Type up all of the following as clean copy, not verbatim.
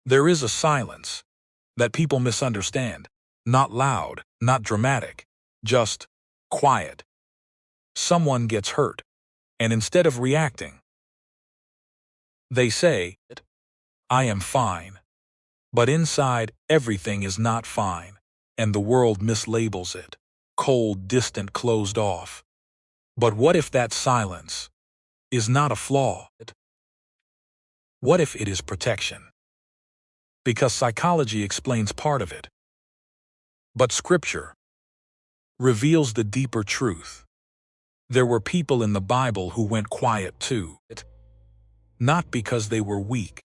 There is a silence that people misunderstand. Not loud, not dramatic, just quiet. Someone gets hurt, and instead of reacting, they say, I am fine. But inside, everything is not fine, and the world mislabels it. Cold, distant, closed off. But what if that silence is not a flaw? What if it is protection? Because psychology explains part of it. But Scripture reveals the deeper truth. There were people in the Bible who went quiet too. Not because they were weak,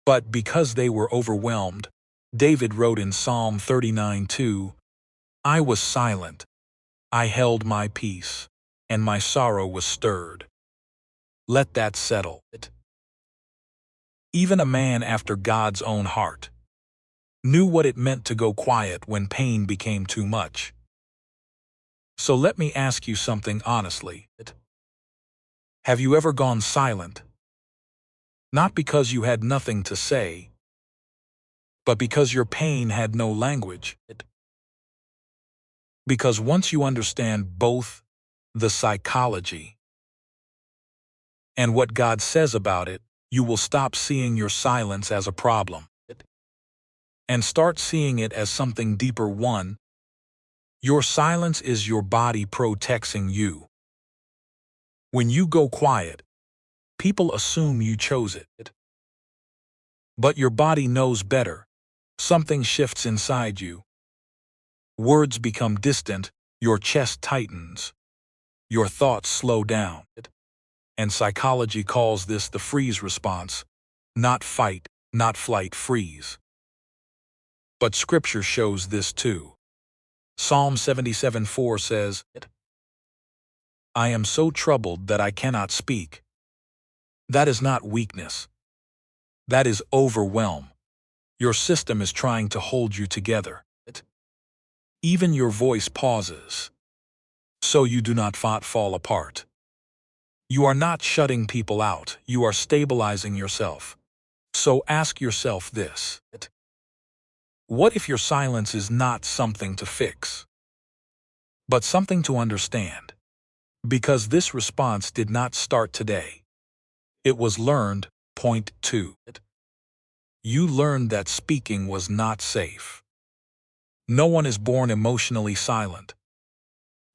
but because they were overwhelmed. David wrote in Psalm 39:2, I was silent, I held my peace, and my sorrow was stirred. Let that settle. Even a man after God's own heart knew what it meant to go quiet when pain became too much. So let me ask you something honestly. Have you ever gone silent? Not because you had nothing to say, but because your pain had no language. Because once you understand both the psychology and what God says about it, you will stop seeing your silence as a problem and start seeing it as something deeper. One, your silence is your body protecting you. When you go quiet, people assume you chose it. But your body knows better. Something shifts inside you. Words become distant, your chest tightens, your thoughts slow down. And psychology calls this the freeze response. Not fight, not flight, freeze. But Scripture shows this too. Psalm 77:4 says, I am so troubled that I cannot speak. That is not weakness. That is overwhelm. Your system is trying to hold you together. Even your voice pauses, so you do not fall apart. You are not shutting people out, you are stabilizing yourself. So ask yourself this. What if your silence is not something to fix, but something to understand? Because this response did not start today. It was learned. Point 2. You learned that speaking was not safe. No one is born emotionally silent.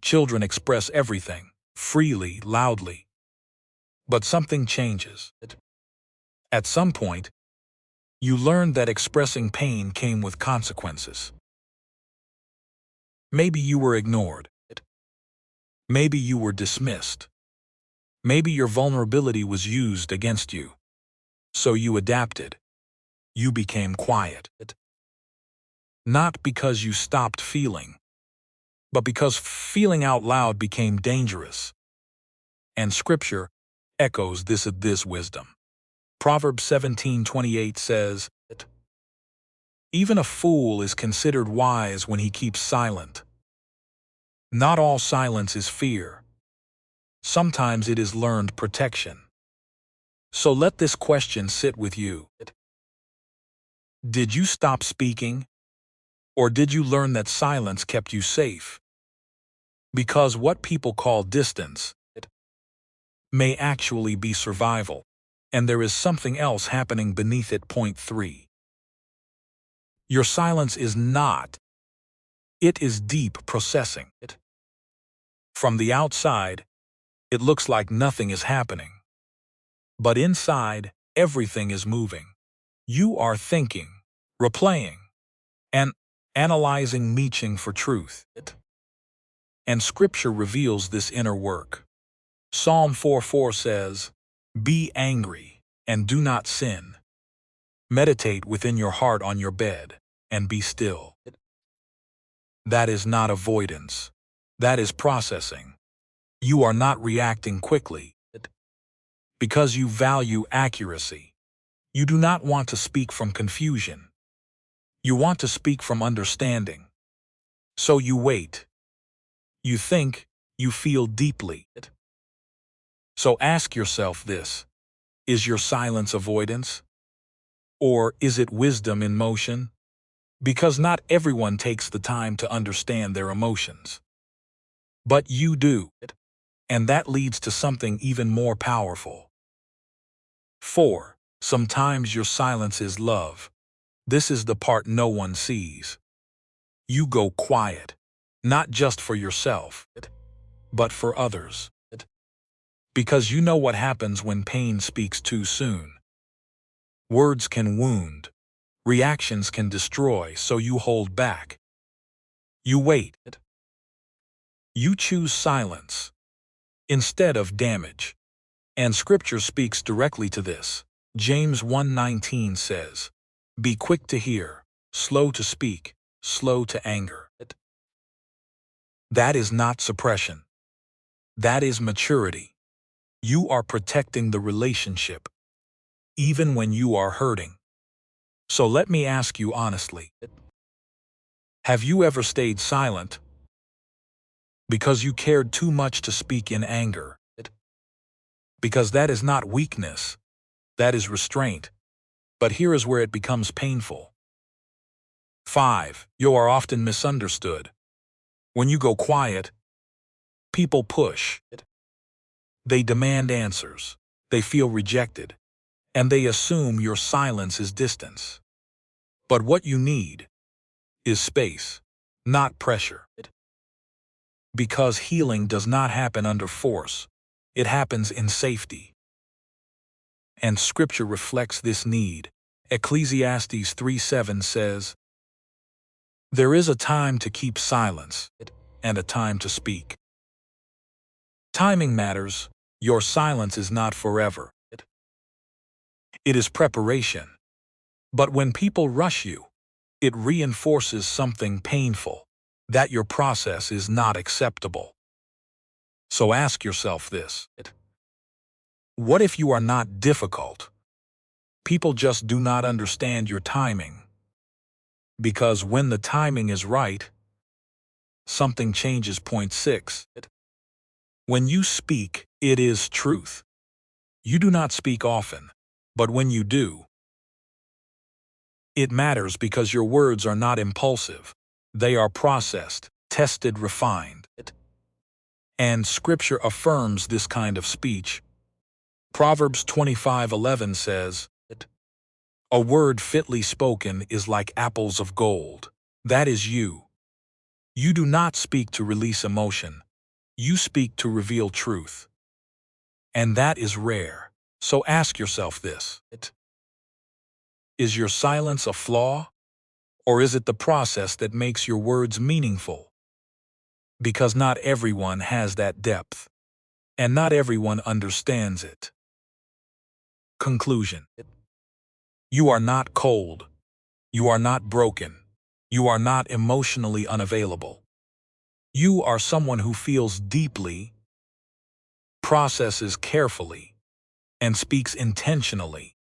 Children express everything, freely, loudly. But something changes. At some point, you learned that expressing pain came with consequences. Maybe you were ignored. Maybe you were dismissed. Maybe your vulnerability was used against you. So you adapted. You became quiet. Not because you stopped feeling, but because feeling out loud became dangerous. And Scripture echoes this wisdom. Proverbs 17:28 says, even a fool is considered wise when he keeps silent. Not all silence is fear. Sometimes it is learned protection. So let this question sit with you. Did you stop speaking? Or did you learn that silence kept you safe? Because what people call distance may actually be survival, and there is something else happening beneath it. Point 3. Your silence is not. It is deep processing. From the outside, it looks like nothing is happening. But inside, everything is moving. You are thinking, replaying, and analyzing, reaching for truth. And Scripture reveals this inner work. Psalm 4:4 says, be angry and do not sin. Meditate within your heart on your bed and be still. That is not avoidance. That is processing. You are not reacting quickly because you value accuracy. You do not want to speak from confusion. You want to speak from understanding. So you wait. You think, you feel deeply. So ask yourself this. Is your silence avoidance? Or is it wisdom in motion? Because not everyone takes the time to understand their emotions. But you do, and that leads to something even more powerful. 4. Sometimes your silence is love. This is the part no one sees. You go quiet, not just for yourself, but for others. Because you know what happens when pain speaks too soon. Words can wound, reactions can destroy, so you hold back. You wait. You choose silence instead of damage. And Scripture speaks directly to this. James 1:19 says, "Be quick to hear, slow to speak, slow to anger." That is not suppression. That is maturity. You are protecting the relationship, even when you are hurting. So let me ask you honestly. Have you ever stayed silent because you cared too much to speak in anger? Because that is not weakness, that is restraint. But here is where it becomes painful. 5. You are often misunderstood. When you go quiet, people push. They demand answers. They feel rejected. And they assume your silence is distance. But what you need is space, not pressure. Because healing does not happen under force. It happens in safety. And Scripture reflects this need. Ecclesiastes 3:7 says, "There is a time to keep silence, and a time to speak." Timing matters. Your silence is not forever. It is preparation. But when people rush you, it reinforces something painful, that your process is not acceptable. So ask yourself this. What if you are not difficult? People just do not understand your timing. Because when the timing is right, something changes. Point 6. When you speak, it is truth. You do not speak often, but when you do, it matters because your words are not impulsive. They are processed, tested, refined. And Scripture affirms this kind of speech. Proverbs 25:11 says, "A word fitly spoken is like apples of gold." That is you. You do not speak to release emotion. You speak to reveal truth. And that is rare. So ask yourself this. Is your silence a flaw? Or is it the process that makes your words meaningful? Because not everyone has that depth. And not everyone understands it. Conclusion. You are not cold. You are not broken. You are not emotionally unavailable. You are someone who feels deeply, processes carefully, and speaks intentionally.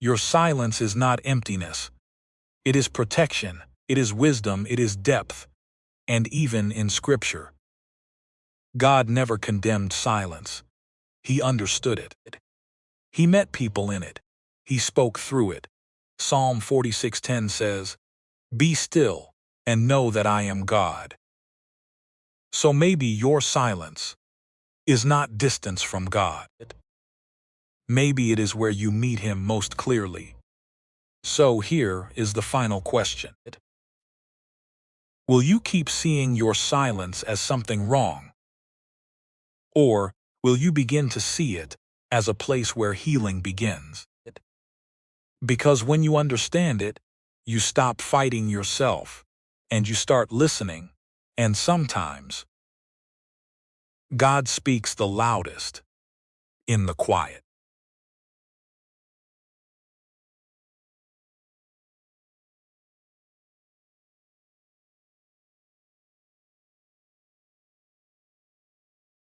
Your silence is not emptiness. It is protection. It is wisdom. It is depth. And even in Scripture, God never condemned silence. He understood it. He met people in it. He spoke through it. Psalm 46:10 says, "Be still and know that I am God." So maybe your silence is not distance from God. Maybe it is where you meet Him most clearly. So here is the final question. Will you keep seeing your silence as something wrong? Or will you begin to see it as a place where healing begins? Because when you understand it, you stop fighting yourself, and you start listening, and sometimes God speaks the loudest in the quiet.